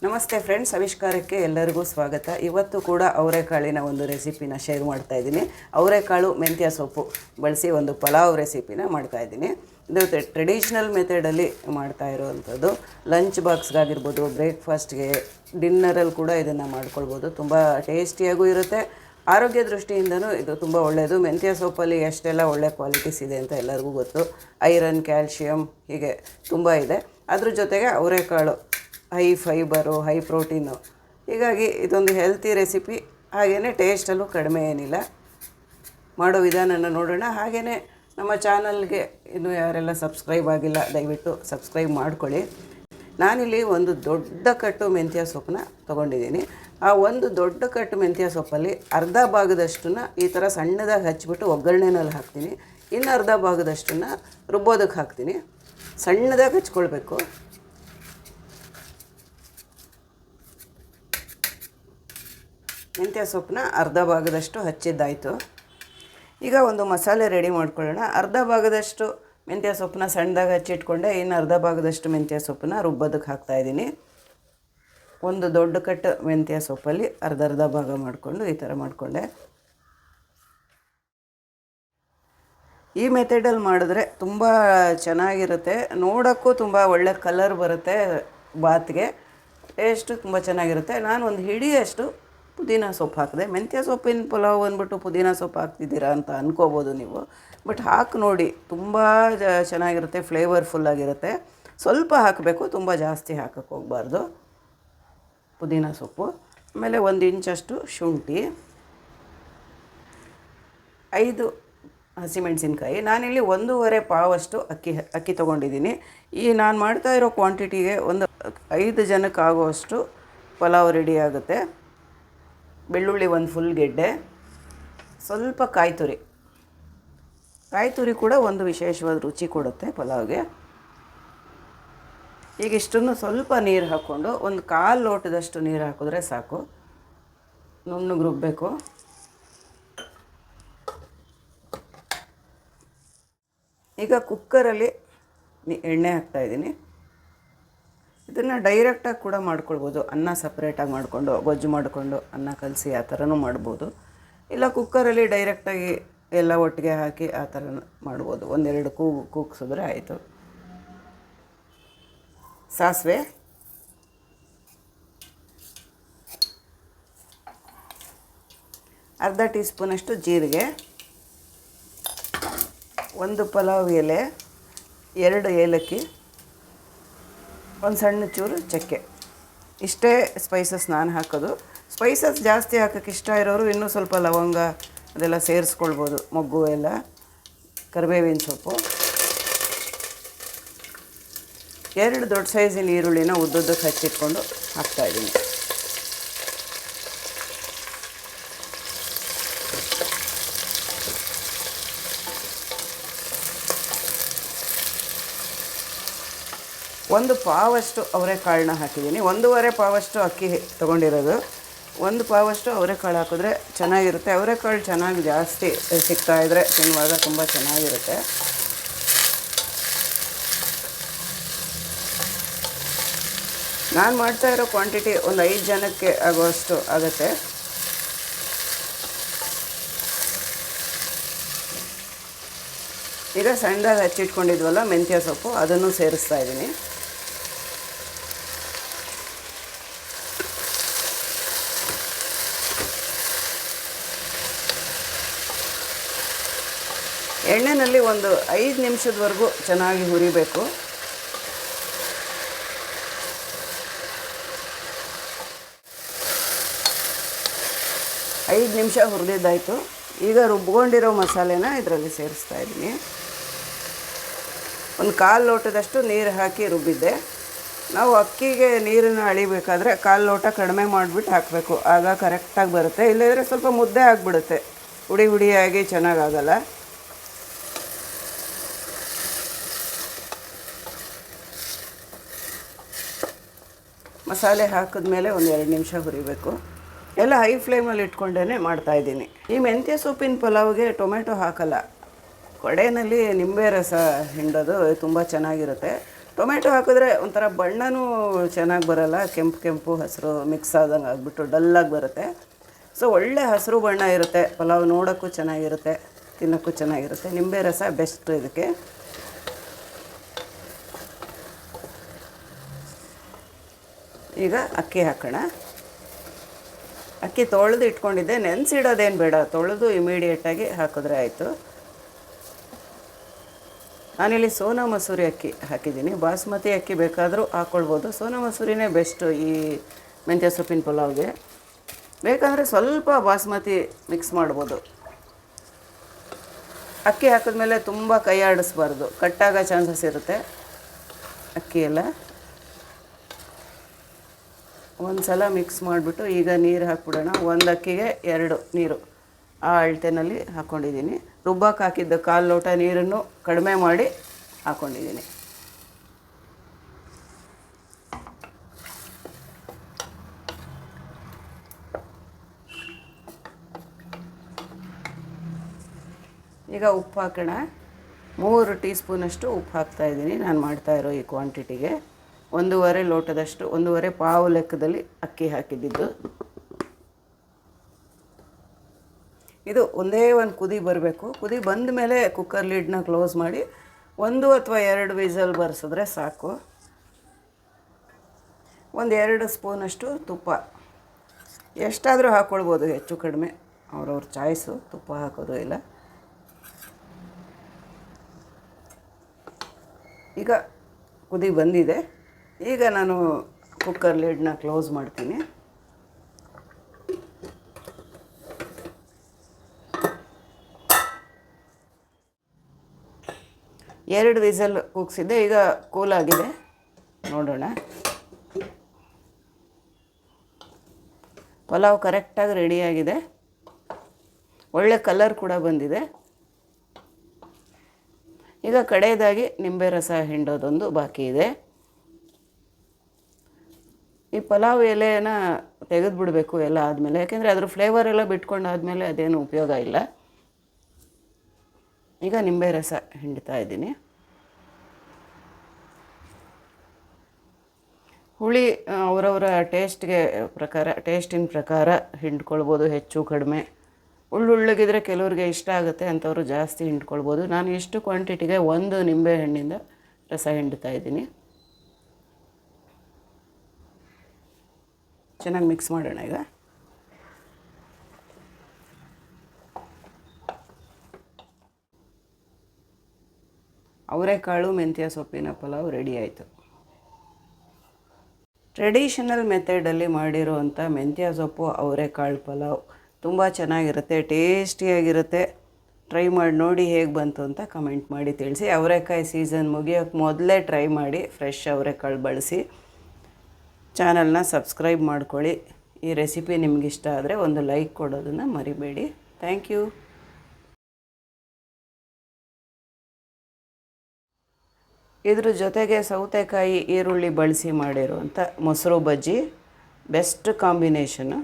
ನಮಸ್ತೆ ಫ್ರೆಂಡ್ಸ್, ಆವಿಷ್ಕಾರಕ್ಕೆ ಎಲ್ಲರಿಗೂ ಸ್ವಾಗತ. ಇವತ್ತು ಕೂಡ ಅವರೆಕಾಳಿನ ಒಂದು ರೆಸಿಪಿನ ಶೇರ್ ಮಾಡ್ತಾ ಇದ್ದೀನಿ. ಅವರೆಕಾಳು ಮೆಂತ್ಯ ಸೊಪ್ಪು ಬಳಸಿ ಒಂದು ಪಲಾವ್ ರೆಸಿಪಿನ ಮಾಡ್ತಾ ಇದ್ದೀನಿ. ಇದು ಟ್ರೆಡಿಷ್ನಲ್ ಮೆಥಡಲ್ಲಿ ಮಾಡ್ತಾ ಇರೋವಂಥದ್ದು. ಲಂಚ್ ಬಾಕ್ಸ್ಗಾಗಿರ್ಬೋದು, ಬ್ರೇಕ್ಫಾಸ್ಟ್ಗೆ, ಡಿನ್ನರಲ್ಲಿ ಕೂಡ ಇದನ್ನು ಮಾಡ್ಕೊಳ್ಬೋದು. ತುಂಬ ಟೇಸ್ಟಿಯಾಗೂ ಇರುತ್ತೆ. ಆರೋಗ್ಯ ದೃಷ್ಟಿಯಿಂದನೂ ಇದು ತುಂಬ ಒಳ್ಳೆಯದು. ಮೆಂತ್ಯ ಸೊಪ್ಪಲ್ಲಿ ಎಷ್ಟೆಲ್ಲ ಒಳ್ಳೆ ಕ್ವಾಲಿಟೀಸ್ ಇದೆ ಅಂತ ಎಲ್ಲರಿಗೂ ಗೊತ್ತು. ಐರನ್, ಕ್ಯಾಲ್ಶಿಯಮ್ ಹೀಗೆ ತುಂಬ ಇದೆ. ಅದ್ರ ಜೊತೆಗೆ ಅವರೆಕಾಳು ಹೈ ಫೈಬರು, ಹೈ ಪ್ರೋಟೀನು. ಹೀಗಾಗಿ ಇದೊಂದು ಹೆಲ್ತಿ ರೆಸಿಪಿ. ಹಾಗೆಯೇ ಟೇಸ್ಟಲ್ಲೂ ಕಡಿಮೆ ಏನಿಲ್ಲ. ಮಾಡೋ ವಿಧಾನನ ನೋಡೋಣ. ಹಾಗೆಯೇ ನಮ್ಮ ಚಾನಲ್ಗೆ ಇನ್ನೂ ಯಾರೆಲ್ಲ ಸಬ್ಸ್ಕ್ರೈಬ್ ಆಗಿಲ್ಲ ದಯವಿಟ್ಟು ಸಬ್ಸ್ಕ್ರೈಬ್ ಮಾಡ್ಕೊಳ್ಳಿ. ನಾನಿಲ್ಲಿ ಒಂದು ದೊಡ್ಡ ಕಟ್ಟು ಮೆಂತ್ಯ ಸೊಪ್ಪನ್ನ ತೊಗೊಂಡಿದ್ದೀನಿ. ಆ ಒಂದು ದೊಡ್ಡ ಕಟ್ಟು ಮೆಂತ್ಯ ಸೊಪ್ಪಲ್ಲಿ ಅರ್ಧ ಭಾಗದಷ್ಟನ್ನು ಈ ಥರ ಸಣ್ಣದಾಗಿ ಹಚ್ಚಿಬಿಟ್ಟು ಒಗ್ಗರಣೆನಲ್ಲಿ ಹಾಕ್ತೀನಿ. ಇನ್ನು ಅರ್ಧ ಭಾಗದಷ್ಟನ್ನು ರುಬ್ಬೋದಕ್ಕೆ ಹಾಕ್ತೀನಿ. ಸಣ್ಣದಾಗಿ ಹಚ್ಕೊಳ್ಬೇಕು. ಮೆಂತ್ಯ ಸೊಪ್ಪನ್ನ ಅರ್ಧ ಭಾಗದಷ್ಟು ಹಚ್ಚಿದ್ದಾಯಿತು. ಈಗ ಒಂದು ಮಸಾಲೆ ರೆಡಿ ಮಾಡ್ಕೊಳ್ಳೋಣ. ಅರ್ಧ ಭಾಗದಷ್ಟು ಮೆಂತ್ಯ ಸೊಪ್ಪನ್ನ ಸಣ್ಣದಾಗಿ ಹಚ್ಚಿಟ್ಕೊಂಡೆ. ಇನ್ನು ಅರ್ಧ ಭಾಗದಷ್ಟು ಮೆಂತ್ಯ ಸೊಪ್ಪನ್ನ ರುಬ್ಬೋದಕ್ಕೆ ಹಾಕ್ತಾಯಿದ್ದೀನಿ. ಒಂದು ದೊಡ್ಡ ಕಟ್ಟು ಮೆಂತ್ಯ ಸೊಪ್ಪಲ್ಲಿ ಅರ್ಧ ಭಾಗ ಮಾಡಿಕೊಂಡು ಈ ಥರ ಮಾಡಿಕೊಂಡೆ. ಈ ಮೆಥಡಲ್ಲಿ ಮಾಡಿದ್ರೆ ತುಂಬ ಚೆನ್ನಾಗಿರುತ್ತೆ. ನೋಡೋಕ್ಕೂ ತುಂಬ ಒಳ್ಳೆ ಕಲರ್ ಬರುತ್ತೆ. ಬಾತ್ಗೆ ಟೇಸ್ಟು ತುಂಬ ಚೆನ್ನಾಗಿರುತ್ತೆ. ನಾನು ಒಂದು ಹಿಡಿಯಷ್ಟು ಪುದೀನ ಸೊಪ್ಪು ಹಾಕಿದೆ. ಮೆಂತ್ಯ ಸೊಪ್ಪಿನ ಪಲಾವ್ ಅಂದ್ಬಿಟ್ಟು ಪುದೀನ ಸೊಪ್ಪು ಹಾಕ್ತಿದ್ದೀರಾ ಅಂತ ಅನ್ಕೋಬೋದು ನೀವು. ಬಟ್ ಹಾಕಿ ನೋಡಿ, ತುಂಬ ಚೆನ್ನಾಗಿರುತ್ತೆ. ಫ್ಲೇವರ್ಫುಲ್ಲಾಗಿರುತ್ತೆ. ಸ್ವಲ್ಪ ಹಾಕಬೇಕು, ತುಂಬ ಜಾಸ್ತಿ ಹಾಕಕ್ಕೆ ಹೋಗಬಾರ್ದು. ಪುದೀನ ಸೊಪ್ಪು, ಆಮೇಲೆ 1 ಇಂಚಷ್ಟು ಶುಂಠಿ, 5 ಹಸಿಮೆಣಸಿನ್ಕಾಯಿ. ನಾನಿಲ್ಲಿ 1.5 ಪಾವಷ್ಟು ಅಕ್ಕಿ ತೊಗೊಂಡಿದ್ದೀನಿ. ಈ ನಾನು ಮಾಡ್ತಾ ಇರೋ ಕ್ವಾಂಟಿಟಿಗೆ ಒಂದು 5 ಜನಕ್ಕೆ ಆಗುವಷ್ಟು ಪಲಾವ್ ರೆಡಿ ಆಗುತ್ತೆ. ಬೆಳ್ಳುಳ್ಳಿ 1 ಫುಲ್ ಗೆಡ್ಡೆ, ಸ್ವಲ್ಪ ಕಾಯಿ ತುರಿ ಕೂಡ ಒಂದು ವಿಶೇಷವಾದ ರುಚಿ ಕೊಡುತ್ತೆ ಪಲಾವ್ಗೆ. ಈಗ ಇಷ್ಟನ್ನು ಸ್ವಲ್ಪ ನೀರು ಹಾಕ್ಕೊಂಡು ಒಂದು 1/4 ಲೋಟದಷ್ಟು ನೀರು ಹಾಕಿದ್ರೆ ಸಾಕು. ನುಣ್ಣಗೆ ರುಬ್ಬಬೇಕು. ಈಗ ಕುಕ್ಕರಲ್ಲಿ ಎಣ್ಣೆ ಹಾಕ್ತಾಯಿದ್ದೀನಿ. ಇದನ್ನು ಡೈರೆಕ್ಟಾಗಿ ಕೂಡ ಮಾಡ್ಕೊಳ್ಬೋದು. ಅನ್ನ ಸಪ್ರೇಟಾಗಿ ಮಾಡಿಕೊಂಡು ಗೊಜ್ಜು ಮಾಡಿಕೊಂಡು ಅನ್ನ ಕಲಸಿ ಆ ಥರನೂ ಮಾಡ್ಬೋದು. ಇಲ್ಲ ಕುಕ್ಕರಲ್ಲಿ ಡೈರೆಕ್ಟಾಗಿ ಎಲ್ಲ ಒಟ್ಟಿಗೆ ಹಾಕಿ ಆ ಥರ ಮಾಡ್ಬೋದು. 1-2 ಕೂಗಿಸಿದ್ರೆ ಆಯಿತು. ಸಾಸಿವೆ, ಅರ್ಧ ಟೀ ಸ್ಪೂನಷ್ಟು ಜೀರಿಗೆ, 1 ಪಲಾವ್ ಎಲೆ, 2 ಏಲಕ್ಕಿ, 1 ಸಣ್ಣ ಚೂರು ಚಕ್ಕೆ. ಇಷ್ಟೇ ಸ್ಪೈಸಸ್ ನಾನು ಹಾಕೋದು. ಸ್ಪೈಸಸ್ ಜಾಸ್ತಿ ಹಾಕೋಕ್ಕೆ ಇಷ್ಟ ಇರೋರು ಇನ್ನೂ ಸ್ವಲ್ಪ ಲವಂಗ ಅದೆಲ್ಲ ಸೇರಿಸ್ಕೊಳ್ಬೋದು. ಮೊಗ್ಗು ಎಲ್ಲ, ಕರಿಬೇವಿನ ಸೊಪ್ಪು, 2 ದೊಡ್ಡ ಸೈಜಿನ ಈರುಳ್ಳಿನ ಉದ್ದುದ್ದಕ್ಕೆ ಹಚ್ಚಿಟ್ಕೊಂಡು ಹಾಕ್ತಾಯಿದ್ದೀನಿ. ಒಂದು ಪಾವಷ್ಟು ಅವರೆಕಾಳನ್ನ ಹಾಕಿದ್ದೀನಿ. 1.5 ಪಾವಷ್ಟು ಅಕ್ಕಿ ತೊಗೊಂಡಿರೋದು. 1 ಪಾವಷ್ಟು ಅವರೆಕಾಳು ಹಾಕಿದ್ರೆ ಚೆನ್ನಾಗಿರುತ್ತೆ. ಅವರೆಕಾಳು ಚೆನ್ನಾಗಿ ಜಾಸ್ತಿ ಸಿಗ್ತಾಯಿದ್ರೆ ತಿನ್ನುವಾಗ ತುಂಬ ಚೆನ್ನಾಗಿರುತ್ತೆ. ನಾನು ಮಾಡ್ತಾ ಇರೋ ಕ್ವಾಂಟಿಟಿ ಒಂದು 5 ಜನಕ್ಕೆ ಆಗುವಷ್ಟು ಆಗುತ್ತೆ. ಈಗ ಸಣ್ಣದಾಗಿ ಹಚ್ಚಿಟ್ಕೊಂಡಿದ್ವಲ್ಲ ಮೆಂತ್ಯ ಸೊಪ್ಪು, ಅದನ್ನು ಸೇರಿಸ್ತಾ ಇದ್ದೀನಿ. ಎಣ್ಣೆಯಲ್ಲಿ ಒಂದು 5 ನಿಮಿಷದವರೆಗೂ ಚೆನ್ನಾಗಿ ಹುರಿಬೇಕು. ಐದು ನಿಮಿಷ ಹುರಿದಿದ್ದಾಯಿತು. ಈಗ ರುಬ್ಕೊಂಡಿರೋ ಮಸಾಲೆನ ಇದರಲ್ಲಿ ಸೇರಿಸ್ತಾ ಇದ್ದೀನಿ. ಒಂದು 1/4 ಲೋಟದಷ್ಟು ನೀರು ಹಾಕಿ ರುಬ್ಬಿದ್ದೆ. ನಾವು ಅಕ್ಕಿಗೆ ನೀರನ್ನು ಅಳಿಬೇಕಾದ್ರೆ 1/4 ಲೋಟ ಕಡಿಮೆ ಮಾಡಿಬಿಟ್ಟು ಹಾಕಬೇಕು. ಆಗ ಕರೆಕ್ಟಾಗಿ ಬರುತ್ತೆ. ಇಲ್ಲದಿದ್ದರೆ ಸ್ವಲ್ಪ ಮುದ್ದೆ ಆಗಿಬಿಡುತ್ತೆ, ಹುಡಿಯಾಗಿ ಚೆನ್ನಾಗಾಗಲ್ಲ. ಮಸಾಲೆ ಹಾಕಿದ್ಮೇಲೆ ಒಂದು 2 ನಿಮಿಷ ಹುರಿಬೇಕು. ಎಲ್ಲ ಹೈ ಫ್ಲೇಮಲ್ಲಿ ಇಟ್ಕೊಂಡೇ ಮಾಡ್ತಾಯಿದ್ದೀನಿ. ಈ ಮೆಂತ್ಯ ಸೊಪ್ಪಿನ ಪಲಾವ್ಗೆ ಟೊಮೆಟೊ ಹಾಕಲ್ಲ. ಕೊಡೆಯಲ್ಲಿ ನಿಂಬೆ ರಸ ಹಿಂಡೋದು ತುಂಬ ಚೆನ್ನಾಗಿರುತ್ತೆ. ಟೊಮೆಟೊ ಹಾಕಿದ್ರೆ ಒಂಥರ ಬಣ್ಣನೂ ಚೆನ್ನಾಗಿ ಬರೋಲ್ಲ, ಕೆಂಪು ಕೆಂಪು ಹಸಿರು ಮಿಕ್ಸ್ ಆದಂಗೆ ಆಗಿಬಿಟ್ಟು ಡಲ್ಲಾಗಿ ಬರುತ್ತೆ. ಸೊ ಒಳ್ಳೆ ಹಸಿರು ಬಣ್ಣ ಇರುತ್ತೆ, ಪಲಾವ್ ನೋಡೋಕ್ಕೂ ಚೆನ್ನಾಗಿರುತ್ತೆ, ತಿನ್ನೋಕ್ಕೂ ಚೆನ್ನಾಗಿರುತ್ತೆ. ನಿಂಬೆ ರಸ ಬೆಸ್ಟ್ ಇದಕ್ಕೆ. ಈಗ ಅಕ್ಕಿ ಹಾಕೋಣ. ಅಕ್ಕಿ ತೊಳೆದು ಇಟ್ಕೊಂಡಿದ್ದೆ, ನೆನೆಸಿಡೋದೇನು ಬೇಡ, ತೊಳೆದು ಇಮಿಡಿಯೇಟಾಗಿ ಹಾಕಿದ್ರೆ ಆಯಿತು. ನಾನಿಲ್ಲಿ ಸೋನಾ ಮಸೂರಿ ಅಕ್ಕಿ ಹಾಕಿದ್ದೀನಿ. ಬಾಸ್ಮತಿ ಅಕ್ಕಿ ಬೇಕಾದರೂ ಹಾಕ್ಕೊಳ್ಬೋದು, ಸೋನಾ ಮಸೂರಿನೇ ಬೆಸ್ಟು ಈ ಮೆಂತ್ಯ ಸೊಪ್ಪಿನ ಪಲಾವ್ಗೆ. ಬೇಕಂದರೆ ಸ್ವಲ್ಪ ಬಾಸ್ಮತಿ ಮಿಕ್ಸ್ ಮಾಡ್ಬೋದು. ಅಕ್ಕಿ ಹಾಕಿದ್ಮೇಲೆ ತುಂಬ ಕೈ ಆಡಿಸ್ಬಾರ್ದು, ಕಟ್ಟಾಗೋ ಚಾನ್ಸಸ್ ಇರುತ್ತೆ ಅಕ್ಕಿ ಎಲ್ಲ. ಒಂದು ಸಲ ಮಿಕ್ಸ್ ಮಾಡಿಬಿಟ್ಟು ಈಗ ನೀರು ಹಾಕ್ಬಿಡೋಣ. ಒಂದು ಅಕ್ಕಿಗೆ 2 ನೀರು ಆ ಅಳತೆನಲ್ಲಿ ಹಾಕ್ಕೊಂಡಿದ್ದೀನಿ. ರುಬ್ಬಕ್ಕೆ ಹಾಕಿದ್ದ 1/4 ಲೋಟ ನೀರನ್ನು ಕಡಿಮೆ ಮಾಡಿ ಹಾಕ್ಕೊಂಡಿದ್ದೀನಿ. ಈಗ ಉಪ್ಪು ಹಾಕೋಣ. 3 ಟೀ ಸ್ಪೂನಷ್ಟು ಉಪ್ಪು ಹಾಕ್ತಾಯಿದ್ದೀನಿ ನಾನು ಮಾಡ್ತಾಯಿರೋ ಈ ಕ್ವಾಂಟಿಟಿಗೆ. 1.5 ಲೋಟದಷ್ಟು, 1.5 ಪಾವು ಲೆಕ್ಕದಲ್ಲಿ ಅಕ್ಕಿ ಹಾಕಿದ್ದಿದ್ದು. ಇದು ಒಂದೇ ಒಂದು ಕುದಿ ಬರಬೇಕು. ಕುದಿ ಬಂದ ಮೇಲೆ ಕುಕ್ಕರ್ ಲಿಡ್ನ ಕ್ಲೋಸ್ ಮಾಡಿ 1 ಅಥವಾ 2 ವಿಸಲ್ ಬರ್ಸಿದ್ರೆ ಸಾಕು. 1-2 ಸ್ಪೂನಷ್ಟು ತುಪ್ಪ, ಎಷ್ಟಾದರೂ ಹಾಕ್ಕೊಳ್ಬೋದು, ಹೆಚ್ಚು ಕಡಿಮೆ ಅವ್ರವ್ರ ಚಾಯ್ಸು, ತುಪ್ಪ ಹಾಕೋದು ಇಲ್ಲ. ಈಗ ಕುದಿ ಬಂದಿದೆ. ಈಗ ನಾನು ಕುಕ್ಕರ್ ಲಿಡ್ನ ಕ್ಲೋಸ್ ಮಾಡ್ತೀನಿ. ಎರಡು ವಿಸಲ್ ಕೂಗಿಸಿದ್ದೆ, ಈಗ ಕೂಲಾಗಿದೆ, ನೋಡೋಣ. ಪಲಾವ್ ಕರೆಕ್ಟಾಗಿ ರೆಡಿಯಾಗಿದೆ, ಒಳ್ಳೆ ಕಲರ್ ಕೂಡ ಬಂದಿದೆ. ಈಗ ಕಡೆಯದಾಗಿ ನಿಂಬೆ ರಸ ಹಿಂಡೋದೊಂದು ಬಾಕಿ ಇದೆ. ಈ ಪಲಾವ್ ಎಲೆನ ತೆಗೆದುಬಿಡಬೇಕು ಎಲ್ಲ ಆದಮೇಲೆ, ಯಾಕೆಂದರೆ ಅದ್ರ ಫ್ಲೇವರ್ ಎಲ್ಲ ಬಿಟ್ಕೊಂಡಾದಮೇಲೆ ಅದೇನು ಉಪಯೋಗ ಇಲ್ಲ. ಈಗ ನಿಂಬೆ ರಸ ಹಿಂಡ್ತಾ ಇದ್ದೀನಿ. ಹುಳಿ ಅವರವರ ಟೇಸ್ಟಿನ ಪ್ರಕಾರ ಹಿಂಡ್ಕೊಳ್ಬೋದು, ಹೆಚ್ಚು ಕಡಿಮೆ. ಉಳ್ಳುಳ್ಳಗಿದ್ರೆ ಕೆಲವ್ರಿಗೆ ಇಷ್ಟ ಆಗುತ್ತೆ, ಅಂಥವ್ರು ಜಾಸ್ತಿ ಹಿಂಡ್ಕೊಳ್ಬೋದು. ನಾನು ಇಷ್ಟು ಕ್ವಾಂಟಿಟಿಗೆ 1 ನಿಂಬೆ ಹಣ್ಣಿಂದ ರಸ ಹಿಂಡ್ತಾ ಇದ್ದೀನಿ. ಚೆನ್ನಾಗಿ ಮಿಕ್ಸ್ ಮಾಡೋಣ. ಈಗ ಅವರೆಕಾಳು ಮೆಂತ್ಯ ಸೊಪ್ಪಿನ ಪಲಾವ್ ರೆಡಿ ಆಯಿತು. ಟ್ರೆಡಿಷನಲ್ ಮೆಥಡಲ್ಲಿ ಮಾಡಿರೋವಂಥ ಮೆಂತ್ಯ ಸೊಪ್ಪು ಅವರೆಕಾಳು ಪಲಾವ್ ತುಂಬ ಚೆನ್ನಾಗಿರುತ್ತೆ, ಟೇಸ್ಟಿಯಾಗಿರುತ್ತೆ. ಟ್ರೈ ಮಾಡಿ ನೋಡಿ ಹೇಗೆ ಬಂತು ಅಂತ ಕಮೆಂಟ್ ಮಾಡಿ ತಿಳಿಸಿ. ಅವರೆಕಾಯಿ ಸೀಸನ್ ಮುಗಿಯೋಕ್ಕೆ ಮೊದಲೇ ಟ್ರೈ ಮಾಡಿ, ಫ್ರೆಶ್ ಅವರೆಕಾಳು ಬಳಸಿ. ಚಾನಲ್ನ ಸಬ್ಸ್ಕ್ರೈಬ್ ಮಾಡ್ಕೊಳ್ಳಿ. ಈ ರೆಸಿಪಿ ನಿಮಗಿಷ್ಟ ಆದರೆ ಒಂದು ಲೈಕ್ ಕೊಡೋದನ್ನು ಮರಿಬೇಡಿ. Thank you. ಇದ್ರ ಜೊತೆಗೆ ಸೌತೆಕಾಯಿ ಈರುಳ್ಳಿ ಬಳಸಿ ಮಾಡಿರುವಂಥ ಮೊಸರು ಬಜ್ಜಿ ಬೆಸ್ಟ್ ಕಾಂಬಿನೇಷನ್ನು.